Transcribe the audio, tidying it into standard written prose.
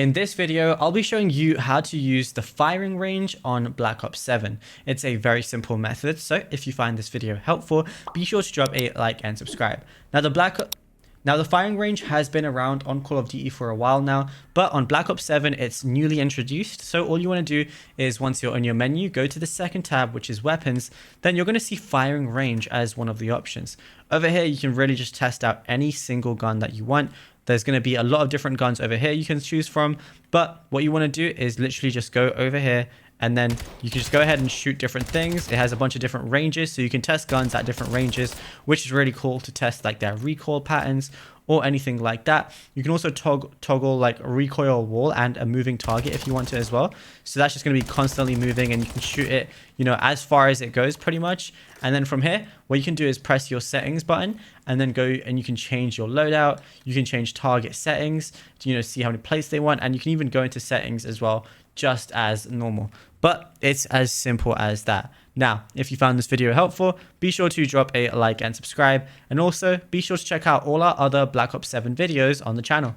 In this video, I'll be showing you how to use the firing range on Black Ops 7. It's a very simple method, so if you find this video helpful, be sure to drop a like and subscribe. Now the firing range has been around on Call of Duty for a while now, but on Black Ops 7 it's newly introduced. So all you want to do is, once you're on your menu, go to the second tab, which is weapons. Then you're going to see firing range as one of the options. Over here you can really just test out any single gun that you want. There's going to be a lot of different guns over here you can choose from, but what you want to do is literally just go over here and then you can just go ahead and shoot different things. It has a bunch of different ranges, so you can test guns at different ranges, which is really cool to test like their recoil patterns or anything like that. You can also toggle like a recoil wall and a moving target if you want to as well. So that's just going to be constantly moving and you can shoot it, as far as it goes pretty much. And then from here, what you can do is press your settings button and then go and you can change your loadout. You can change target settings to, see how many plates they want. And you can even go into settings as well, just as normal. But it's as simple as that. Now, if you found this video helpful, be sure to drop a like and subscribe. And also be sure to check out all our other Black Ops 7 videos on the channel.